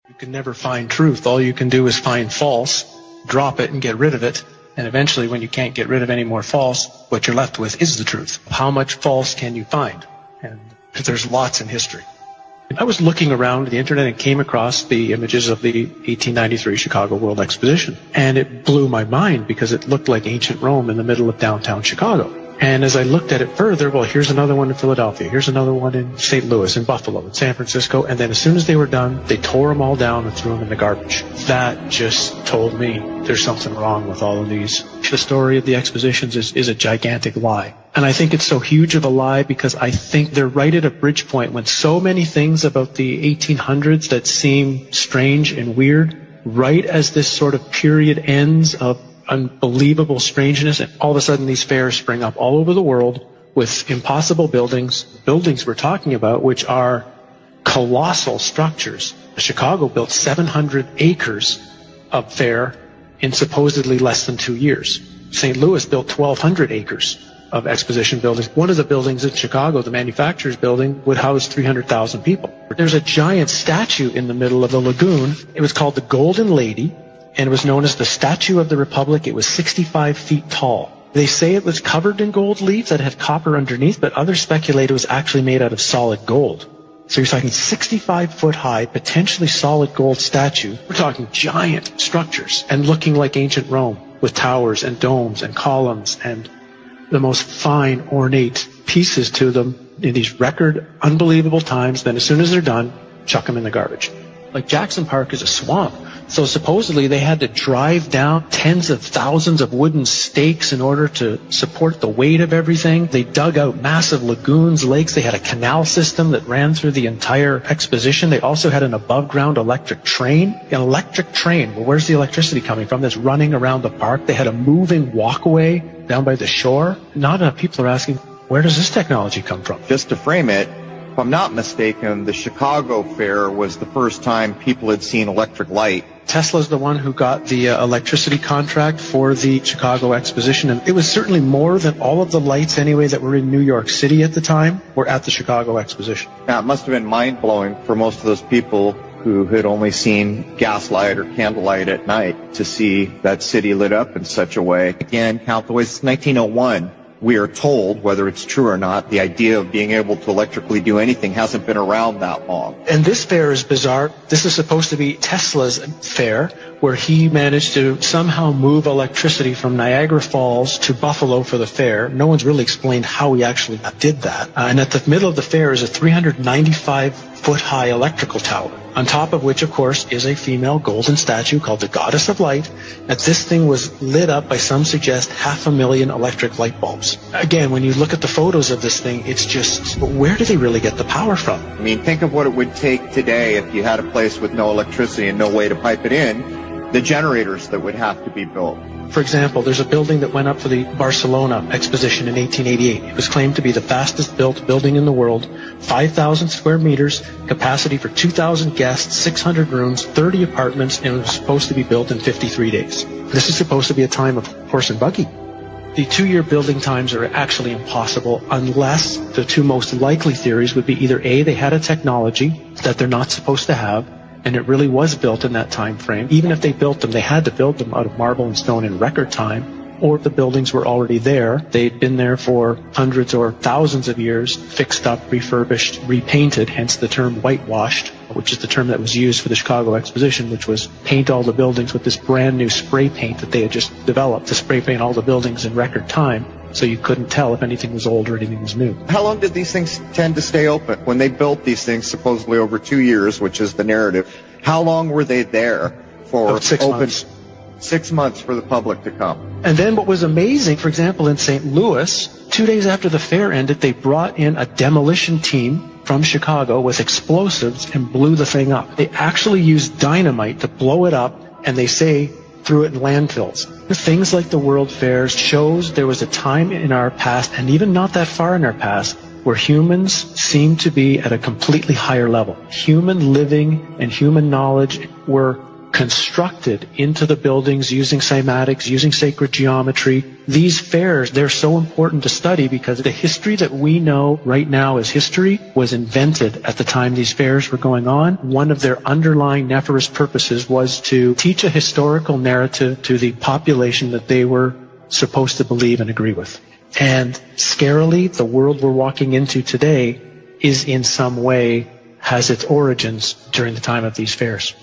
You can never find truth. All you can do is find false, drop it and get rid of it. And eventually, when you can't get rid of any more false, what you're left with is the truth. How much false can you find? And there's lots in history. I was looking around the internet and came across the images of the 1893 Chicago World Exposition. And it blew my mind because it looked like ancient Rome in the middle of downtown Chicago. And as I looked at it further, well, here's another one in Philadelphia, here's another one in St. Louis, in Buffalo, in San Francisco, and then as soon as they were done, they tore them all down and threw them in the garbage. That just told me there's something wrong with all of these. The story of the expositions is a gigantic lie. And I think it's so huge of a lie because I think they're right at a bridge point when so many things about the 1800s that seem strange and weird, right as this sort of period ends of unbelievable strangeness, and all of a sudden these fairs spring up all over the world with impossible buildings we're talking about, which are colossal structures. Chicago built 700 acres of fair in supposedly less than 2 years. St. Louis built 1,200 acres of exposition buildings. One of the buildings in Chicago, the manufacturer's building, would house 300,000 people. There's a giant statue in the middle of the lagoon. It was called the Golden Lady, and it was known as the Statue of the Republic. It was 65 feet tall. They say it was covered in gold leaf that had copper underneath, but others speculate it was actually made out of solid gold. So you're talking 65-foot high, potentially solid gold statue. We're talking giant structures and looking like ancient Rome with towers and domes and columns and the most fine, ornate pieces to them in these record, unbelievable times. Then as soon as they're done, chuck them in the garbage. Like Jackson Park is a swamp. So supposedly they had to drive down tens of thousands of wooden stakes in order to support the weight of everything. They dug out massive lagoons, lakes. They had a canal system that ran through the entire exposition. They also had an above-ground electric train. An electric train, well, where's the electricity coming from? That's running around the park. They had a moving walkway down by the shore. Not enough people are asking, where does this technology come from? Just to frame it, if I'm not mistaken, the Chicago Fair was the first time people had seen electric light. Tesla's the one who got the electricity contract for the Chicago Exposition, and it was certainly more than all of the lights anyway that were in New York City at the time were at the Chicago Exposition. Now, it must have been mind-blowing for most of those people who had only seen gaslight or candlelight at night to see that city lit up in such a way. Again, count the ways. It's 1901. We are told, whether it's true or not, the idea of being able to electrically do anything hasn't been around that long. And this fair is bizarre. This is supposed to be Tesla's fair, where he managed to somehow move electricity from Niagara Falls to Buffalo for the fair. No one's really explained how he actually did that. And at the middle of the fair is a 395-foot-high electrical tower, on top of which, of course, is a female golden statue called the Goddess of Light. And this thing was lit up by, some suggest, 500,000 electric light bulbs. Again, when you look at the photos of this thing, it's just, where do they really get the power from? I mean, think of what it would take today if you had a place with no electricity and no way to pipe it in. The generators that would have to be built. For example, there's a building that went up for the Barcelona Exposition in 1888. It was claimed to be the fastest built building in the world. 5,000 square meters, capacity for 2,000 guests, 600 rooms, 30 apartments, and it was supposed to be built in 53 days. This is supposed to be a time of horse and buggy. The 2-year building times are actually impossible unless the two most likely theories would be either A, they had a technology that they're not supposed to have, and it really was built in that time frame. Even if they built them, they had to build them out of marble and stone in record time, or the buildings were already there. They'd been there for hundreds or thousands of years, fixed up, refurbished, repainted, hence the term whitewashed, which is the term that was used for the Chicago Exposition, which was paint all the buildings with this brand new spray paint that they had just developed to spray paint all the buildings in record time. So you couldn't tell if anything was old or anything was new. How long did these things tend to stay open? When they built these things, supposedly over 2 years, which is the narrative, how long were they there for? 6 months. 6 months for the public to come. And then what was amazing, for example, in St. Louis, 2 days after the fair ended, they brought in a demolition team from Chicago with explosives and blew the thing up. They actually used dynamite to blow it up, and they say threw it in landfills. Things like the World Fairs shows there was a time in our past, and even not that far in our past, where humans seem to be at a completely higher level. Human living and human knowledge were constructed into the buildings using cymatics, using sacred geometry. These fairs, they're so important to study because the history that we know right now as history was invented at the time these fairs were going on. One of their underlying nefarious purposes was to teach a historical narrative to the population that they were supposed to believe and agree with. And scarily, the world we're walking into today is in some way has its origins during the time of these fairs.